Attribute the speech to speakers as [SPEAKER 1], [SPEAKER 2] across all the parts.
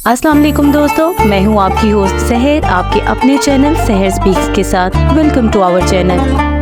[SPEAKER 1] अस्सलाम वालेकुम दोस्तों, मैं हूं आपकी होस्ट सहर, आपके अपने चैनल सहर स्पीक्स के साथ। Welcome to our channel.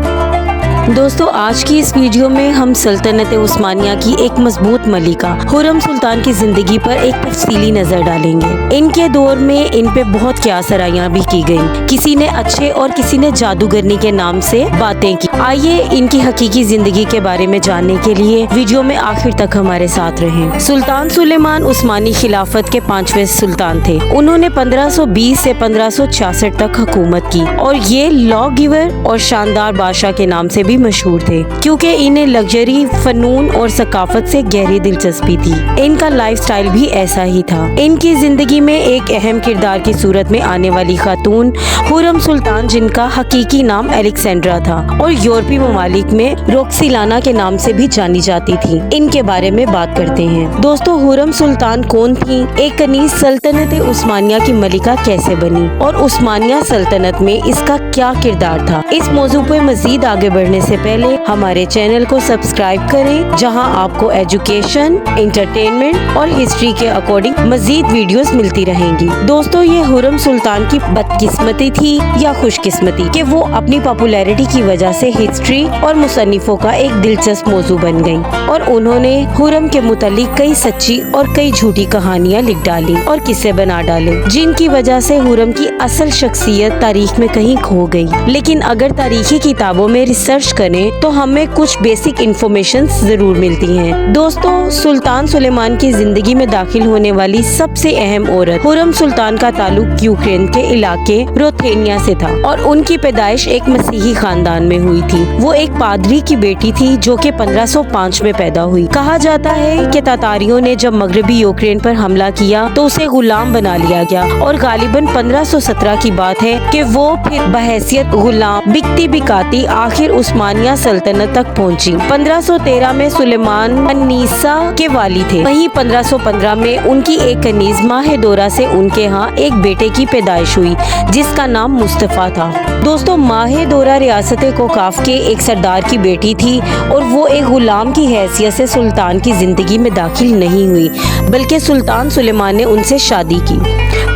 [SPEAKER 1] दोस्तों, आज की इस वीडियो में हम सल्तनत उस्मानिया की एक मजबूत मलिका खुर्रम सुल्तान की जिंदगी पर एक तफसीली नजर डालेंगे। इनके दौर में इन पे बहुत क्या सराहियां भी की गई। किसी ने अच्छे और किसी ने जादूगरनी के नाम से बातें की। आइए इनकी हकीकी जिंदगी के बारे में जानने के लिए वीडियो में आखिर तक हमारे साथ रहें। सुल्तान सुलेमान उस्मानी खिलाफत के 5वें सुल्तान थे। उन्होंने 1520 से 1566 तक हुकूमत की और ये लॉ गिवर और शानदार बादशाह के नाम से भी मशहूर थे, क्योंकि इन्हें लग्जरी, फनून और सकाफत से गहरी दिलचस्पी थी। इनका लाइफ स्टाइल भी ऐसा ही था। इनकी जिंदगी में एक अहम किरदार की सूरत में आने वाली खातून खुर्रम सुल्तान, जिनका हकीकी नाम अलेक्जेंड्रा था और यूरोपीय ममालिक में रोक्सिलाना के नाम से भी जानी जाती थी, इनके बारे में बात करते हैं। दोस्तों, खुर्रम सुल्तान कौन थी? एक कनीज सल्तनत उस्मानिया की मलिका कैसे बनी और उस्मानिया सल्तनत में इसका क्या किरदार था? इस मौजू पर मजीद आगे बढ़ने से पहले हमारे चैनल को सब्सक्राइब करें, जहां आपको एजुकेशन, एंटरटेनमेंट और हिस्ट्री के अकॉर्डिंग मजीद वीडियोस मिलती रहेंगी। दोस्तों, ये खुर्रम सुल्तान की बदकिस्मती थी या खुशकिस्मती कि वो अपनी पॉपुलैरिटी की वजह से हिस्ट्री और मुसन्निफों का एक दिलचस्प मौजू बन गयी और उन्होंने खुर्रम के मुतालिक कई सच्ची और कई झूठी कहानियाँ लिख डाली और किस्से बना डाले, जिनकी वजह से खुर्रम की असल शख्सियत तारीख में कहीं खो गई। लेकिन अगर तारीखी किताबों में रिसर्च करें तो हमें कुछ बेसिक इंफॉर्मेशन जरूर मिलती हैं। दोस्तों, सुल्तान सुलेमान की जिंदगी में दाखिल होने वाली सबसे अहम औरत खुर्रम सुल्तान का ताल्लुक यूक्रेन के इलाके रोथेनिया से था और उनकी पैदाइश एक मसीही खानदान में हुई थी। वो एक पादरी की बेटी थी जो कि 1505 में पैदा हुई। कहा जाता है कि तातारियों ने जब मगरबी यूक्रेन पर हमला किया तो उसे गुलाम बना लिया गया और गालिबन 1517 की बात है कि वो फिर बहैसियत गुलाम बिकती बिकाती आखिर उस्मानिया सल्तनत तक पहुंची। 1513 में सुलेमान अनीसा के वाली थे। वहीं 1515 में उनकी एक कनीज माहेदोरा से उनके यहाँ एक बेटे की पैदाइश हुई, जिसका नाम मुस्तफा था। दोस्तों, माहेदोरा रियासत कोकाफ के एक सरदार की बेटी थी और वो एक गुलाम की हैसियत से सुल्तान की जिंदगी में दाखिल नहीं हुई, बल्कि सुल्तान सुलेमान ने उनसे शादी की।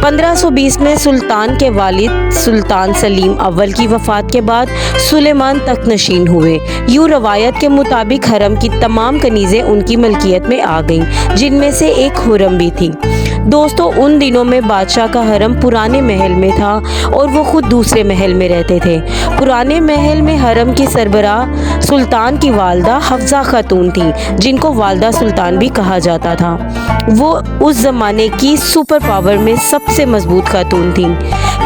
[SPEAKER 1] 1520 में सुल्तान के वालिद सुल्तान सलीम अव्वल की वफात के बाद सुलेमान तख्तनशीन हुए। यूं रवायत के मुताबिक हरम की तमाम कनीजें उनकी मलकियत में आ गईं, जिनमें से एक खुर्रम भी थी। दोस्तों, उन दिनों में बादशाह का हरम पुराने महल में था और वो खुद दूसरे महल में रहते थे। पुराने महल में हरम की सरबराह सुल्तान की वालदा हफ्जा खातून थी, जिनको वालदा सुल्तान भी कहा जाता था। वो उस जमाने की सुपर पावर में सबसे मजबूत खातून थी।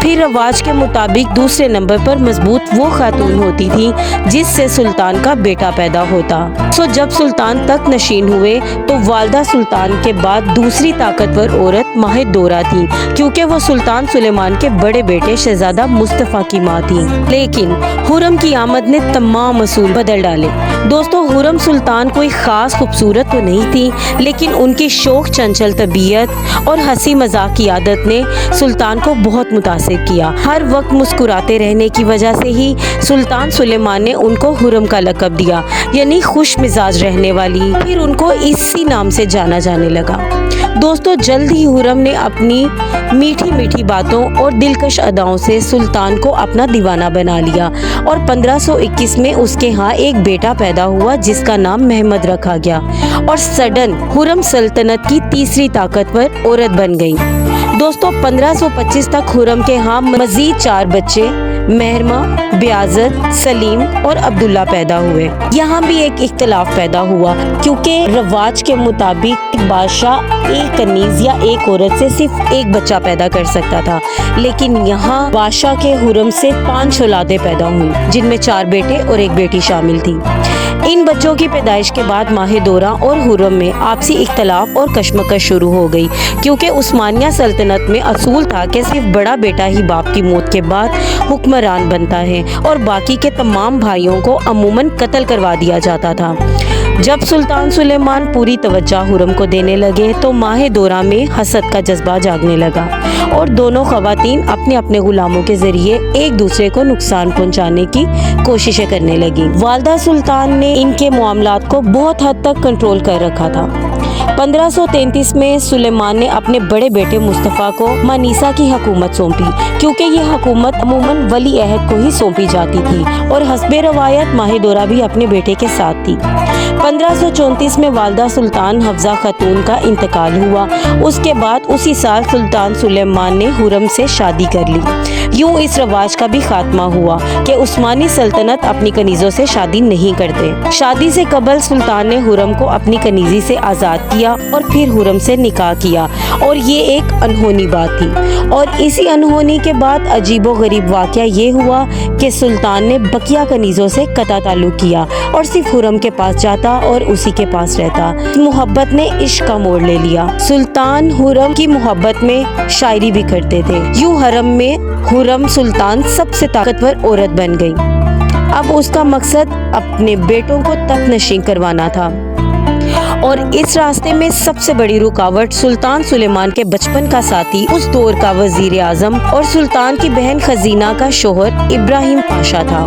[SPEAKER 1] फिर रवाज के मुताबिक दूसरे नंबर पर मजबूत वो खातून होती थी जिससे सुल्तान का बेटा पैदा होता। जब सुल्तान तक नशीन हुए तो वालदा सुल्तान के बाद दूसरी ताकतवर औरत माहेदोरा थी, क्योंकि वो सुल्तान सुलेमान के बड़े बेटे शहजादा मुस्तफा की माँ थी। लेकिन खुर्रम की आमद ने तमाम असूल बदल डाले। दोस्तों, खुर्रम सुल्तान कोई खास खूबसूरत तो नहीं थी, लेकिन उनकी शौक चंचल तबीयत और हंसी मजाक की आदत ने सुल्तान को बहुत मुतासिर किया। हर वक्त मुस्कुराते रहने की वजह से ही सुल्तान सुलेमान ने उनको खुर्रम का लक़ब दिया, यानी खुश मिजाज रहने वाली। फिर उनको इसी नाम से जाना जाने लगा। दोस्तों, जल्द ही खुर्रम ने अपनी मीठी मीठी बातों और दिलकश अदाओं से सुल्तान को अपना दीवाना बना लिया और 1521 में उसके यहाँ एक बेटा पैदा हुआ, जिसका नाम महमद रखा गया और सडन खुर्रम सल्तनत की तीसरी ताकतवर औरत बन गई। दोस्तों, 1525 तक खुर्रम के यहाँ मजीद 4 बच्चे महरमा, ब्याजत, सलीम और अब्दुल्ला पैदा हुए। यहाँ भी एक इख्तलाफ पैदा हुआ, क्योंकि रवाज के मुताबिक बादशाह एक कनीज या एक औरत से सिर्फ एक बच्चा पैदा कर सकता था, लेकिन यहाँ बादशाह के खुर्रम से 5 औलादें पैदा हुई, जिनमें 4 बेटे और एक बेटी शामिल थी। इन बच्चों की पैदाइश के बाद माहेदोरा और खुर्रम में आपसी इख्तलाफ और कशमकश शुरू हो गई, क्योंकि उस्मानिया सल्तनत में असूल था कि सिर्फ बड़ा बेटा ही बाप की मौत के बाद हुक्मरान बनता है और बाकी के तमाम भाइयों को अमूमन कत्ल करवा दिया जाता था। जब सुल्तान सुलेमान पूरी तवज्जो खुर्रम को देने लगे तो माहेदोरा में हसद का जज्बा जागने लगा और दोनों खवातीन अपने अपने गुलामों के जरिए एक दूसरे को नुकसान पहुंचाने की कोशिशें करने लगी। वालदा सुल्तान ने इनके मामलात को बहुत हद तक कंट्रोल कर रखा था। 1533 में सुलेमान ने अपने बड़े बेटे मुस्तफ़ा को मनीसा की हुकूमत सौंपी, क्योंकि ये हुकूमत अमूमन वली अहद को ही सौंपी जाती थी और हस्बे रवायत माहिदोरा भी अपने बेटे के साथ थी। 1534 में वालदा सुल्तान हफ्जा खातून का इंतकाल हुआ। उसके बाद उसी साल सुल्तान सुलेमान ने हुरम से शादी कर ली। यूं इस रवाज का भी खात्मा हुआ कि उस्मानी सल्तनत अपनी कनीज़ों से शादी नहीं करते। शादी से कबल सुल्तान ने हुरम को अपनी कनीज़ी से आज़ाद किया और फिर हुरम से निकाह किया, और ये एक अनहोनी बात थी। और इसी अनहोनी के बाद अजीबो गरीब वाक़या ये हुआ कि सुल्तान ने बकिया कनीज़ों से कता ताल्लुक़ किया और सिर्फ हुरम के पास जाता और उसी के पास रहता। मोहब्बत ने इश्क का मोड़ ले लिया। सुल्तान हुरम की मोहब्बत में शायरी भी करते थे। यूं हरम में हुरम सुल्तान सबसे ताकतवर औरत बन गई। अब उसका मकसद अपने बेटों को तख्तनशीं करवाना था, और इस रास्ते में सबसे बड़ी रुकावट सुल्तान सुलेमान के बचपन का साथी, उस दौर का वजीर आजम और सुल्तान की बहन खजीना का शोहर इब्राहिम पाशा था,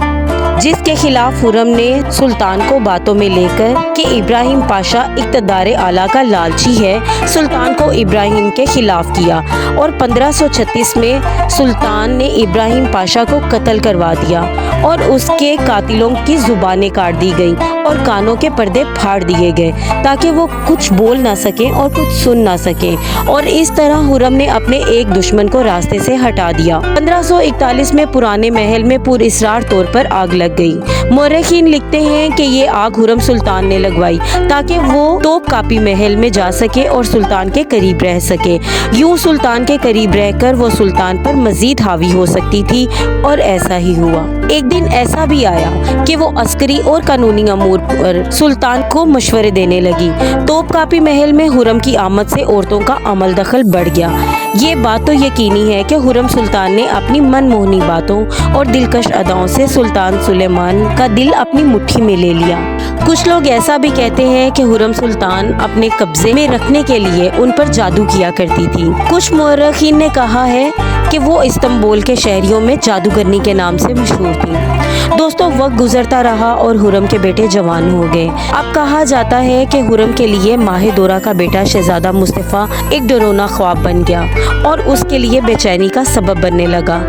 [SPEAKER 1] जिसके खिलाफ हुरम ने सुल्तान को बातों में लेकर कि इब्राहिम पाशा इक़्तिदार आला का लालची है, सुल्तान को इब्राहिम के खिलाफ किया। और 1536 में सुल्तान ने इब्राहिम पाशा को कत्ल करवा दिया और उसके कातिलों की जुबानें काट दी गईं और कानों के पर्दे फाड़ दिए गए, ताकि वो कुछ बोल ना सकें और कुछ सुन ना सकें। और इस तरह हुरम ने अपने एक दुश्मन को रास्ते से हटा दिया। 1541 में पुराने महल में पुरअसरार तौर पर आग लग गई। मौरखीन लिखते हैं कि ये आग हुरम सुल्तान ने लगवाई ताकि वो तोप कापी महल में जा सके और सुल्तान के करीब रह सके। यूं सुल्तान के करीब रहकर वो सुल्तान पर मजीद हावी हो सकती थी, और ऐसा ही हुआ। एक दिन ऐसा भी आया कि वो अस्करी और कानूनी अमूर पर सुल्तान को मशवरे देने लगी। तोप कापी महल में हुरम की आमद से औरतों का अमल दखल बढ़ गया। ये बात तो यकीनी है कि हुरम सुल्तान ने अपनी मनमोहनी बातों और दिलकश अदाओं से सुल्तान सुलेमान का दिल अपनी मुट्ठी में ले लिया। कुछ लोग ऐसा भी कहते हैं कि हुरम सुल्तान अपने कब्जे में रखने के लिए उन पर जादू किया करती थी। कुछ मौरखीन ने कहा है कि वो इस्तांबुल के शहरियों में जादूगरनी के नाम से मशहूर थी। दोस्तों, वक्त गुजरता रहा और हुरम के बेटे जवान हो गए। अब कहा जाता है कि हुरम के लिए माहिदोरा का बेटा शहजादा मुस्तफ़ा एक डरावना ख्वाब बन गया और उसके लिए बेचैनी का सबब बनने लगा।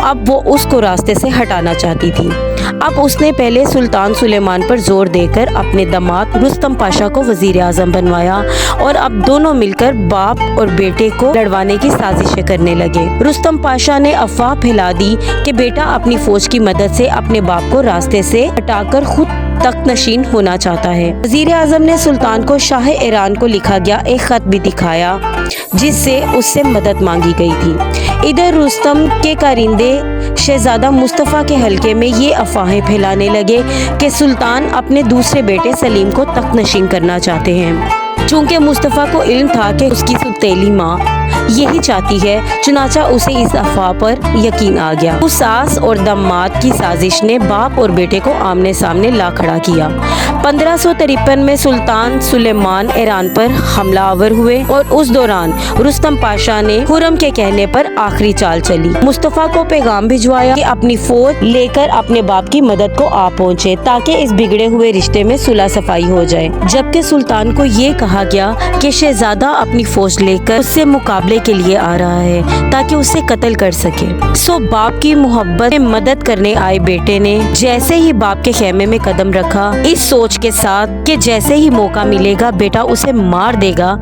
[SPEAKER 1] अब वो उसको रास्ते से हटाना चाहती थी। अब उसने पहले सुल्तान सुलेमान पर जोर देकर अपने दामाद रुस्तम पाशा को वजीर आजम बनवाया, और अब दोनों मिलकर बाप और बेटे को लड़वाने की साजिशें करने लगे। रुस्तम पाशा ने अफवाह फैला दी कि बेटा अपनी फौज की मदद से अपने बाप को रास्ते से हटाकर खुद तख्तनशीन होना चाहता है। वजीर आजम ने सुल्तान को शाह ईरान को लिखा गया एक खत भी दिखाया, जिससे उससे मदद मांगी गई थी। इधर रुस्तम के कारिंदे शहजादा मुस्तफ़ा के हल्के में ये अफवाहें फैलाने लगे कि सुल्तान अपने दूसरे बेटे सलीम को तख्तनशीन करना चाहते हैं। चूँकि मुस्तफ़ा को इल्म था कि उसकी सुतेली माँ यही चाहती है, चुनाचा उसे इस अफवाह पर यकीन आ गया। उस सास और दामाद की साजिश ने बाप और बेटे को आमने सामने ला खड़ा किया। 1553 में सुल्तान सुलेमान ईरान पर हमला आवर हुए, और उस दौरान रुस्तम पाशा ने हुरम के कहने पर आखिरी चाल चली। मुस्तफ़ा को पैगाम भिजवाया कि अपनी फौज लेकर अपने बाप की मदद को आ पहुँचे, ताकि इस बिगड़े हुए रिश्ते में सुलह सफाई हो जाए। जबकि सुल्तान को ये कहा गया कि शहजादा अपनी फौज लेकर उससे मुकाबले के लिए आ रहा है ताकि उसे कत्ल कर सके। बाप की मोहब्बत में मदद करने आए बेटे ने जैसे ही बाप के खेमे में कदम रखा, इस सोच के साथ कि जैसे ही मौका मिलेगा बेटा उसे मार देगा,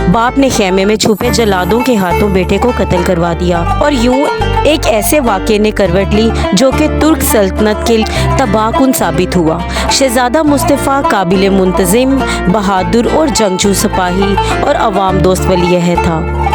[SPEAKER 1] बाप ने खेमे में छुपे जल्लादों के हाथों बेटे को कत्ल करवा दिया। और यूं एक ऐसे वाक़े ने करवट ली जो कि तुर्क सल्तनत के तबाहकुन साबित हुआ। शहजादा मुस्तफ़ा काबिल मुंतज़िम, बहादुर और जंगजू सिपाही और अवाम दोस्त वली अहद था।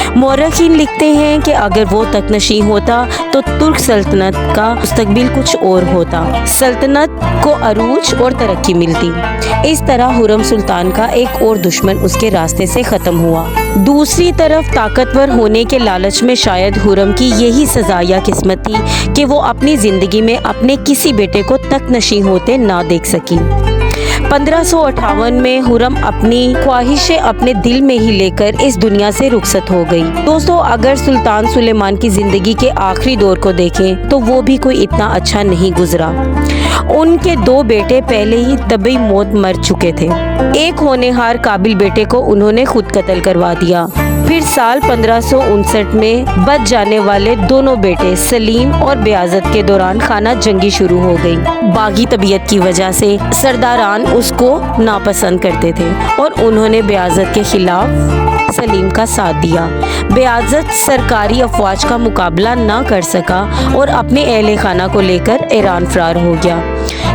[SPEAKER 1] मौरखीन लिखते हैं कि अगर वो तख्तनशीं होता तो तुर्क सल्तनत का मुस्तकबिल कुछ और होता, सल्तनत को अरूज और तरक्की मिलती। इस तरह हुरम सुल्तान का एक और दुश्मन उसके रास्ते से ख़त्म हुआ। दूसरी तरफ ताकतवर होने के लालच में शायद हुरम की यही सज़ा या किस्मत थी कि वो अपनी ज़िंदगी में अपने किसी बेटे को तख्तनशीं होते ना देख सकी। 1558 में हुरम अपनी ख्वाहिशें अपने दिल में ही लेकर इस दुनिया से रुखसत हो गई। दोस्तों, अगर सुल्तान सुलेमान की जिंदगी के आखिरी दौर को देखें तो वो भी कोई इतना अच्छा नहीं गुजरा। ان کے 2 بیٹے پہلے ہی طبی موت مر چکے تھے۔ ایک ہونہار قابل بیٹے کو انہوں نے خود قتل کروا دیا۔ پھر سال 1559 میں بچ جانے والے دونوں بیٹے سلیم اور بیازت کے دوران خانہ جنگی شروع ہو گئی۔ باغی طبیعت کی وجہ سے سرداران اس کو ناپسند کرتے تھے اور انہوں نے بیازت کے خلاف سلیم کا ساتھ دیا۔ بیازت سرکاری افواج کا مقابلہ نہ کر سکا اور اپنے اہل خانہ کو لے کر ایران فرار ہو گیا۔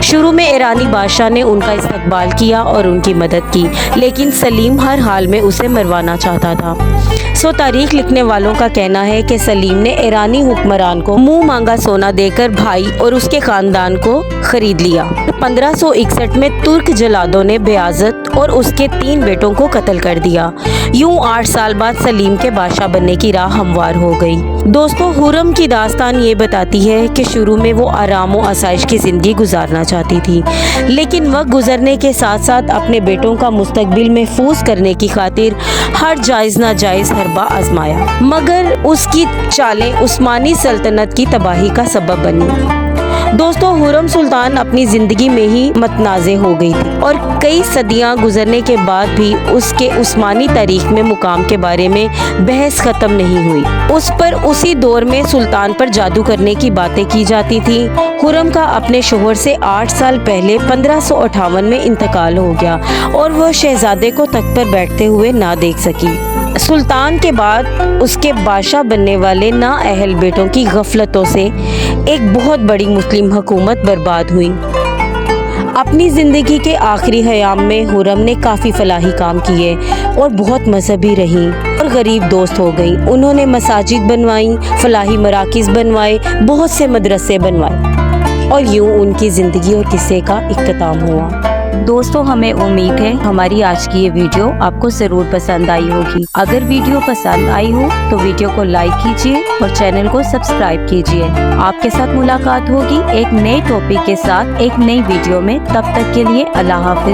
[SPEAKER 1] شروع میں ایرانی بادشاہ نے ان کا استقبال کیا اور ان کی مدد کی، لیکن سلیم ہر حال میں اسے مروانا چاہتا تھا۔ تاریخ لکھنے والوں کا کہنا ہے کہ سلیم نے ایرانی حکمران کو منہ مانگا سونا دے کر بھائی اور اس کے خاندان کو خرید لیا۔ 1561 میں ترک جلادوں نے بیازت اور اس کے 3 بیٹوں کو قتل کر دیا۔ یوں 8 سال بعد سلیم کے بادشاہ بننے کی راہ ہموار ہو گئی۔ دوستو، خرم کی داستان یہ بتاتی ہے کہ شروع میں وہ آرام و آسائش کی زندگی گزارنا چاہتی تھی، لیکن وقت گزرنے کے ساتھ ساتھ اپنے بیٹوں کا مستقبل محفوظ کرنے کی خاطر ہر جائز ناجائز حربہ آزمایا، مگر اس کی چالیں عثمانی سلطنت کی تباہی کا سبب بنی۔ دوستو، خرم سلطان اپنی زندگی میں ہی متنازع ہو گئی تھی اور کئی صدیاں گزرنے کے بعد بھی اس کے عثمانی تاریخ میں مقام کے بارے میں بحث ختم نہیں ہوئی۔ اس پر اسی دور میں سلطان پر جادو کرنے کی باتیں کی جاتی تھی۔ خرم کا اپنے شوہر سے 8 سال پہلے 1558 میں انتقال ہو گیا اور وہ شہزادے کو تخت پر بیٹھتے ہوئے نہ دیکھ سکی۔ سلطان کے بعد اس کے بادشاہ بننے والے نااہل بیٹوں کی غفلتوں سے ایک بہت بڑی مسلم حکومت برباد ہوئی۔ اپنی زندگی کے آخری ایام میں خرم نے کافی فلاحی کام کیے اور بہت مذہبی رہیں اور غریب دوست ہو گئیں۔ انہوں نے مساجد بنوائیں، فلاحی مراکز بنوائے، بہت سے مدرسے بنوائے اور یوں ان کی زندگی اور قصے کا اختتام ہوا۔ دوستو، ہمیں امید ہے ہماری آج کی یہ ویڈیو آپ کو ضرور پسند آئی ہوگی۔ اگر ویڈیو پسند آئی ہو تو ویڈیو کو لائک کیجیے اور چینل کو سبسکرائب کیجیے۔ آپ کے ساتھ ملاقات ہوگی ایک نئے ٹاپک کے ساتھ ایک نئی ویڈیو میں۔ تب تک کے لیے اللہ حافظ۔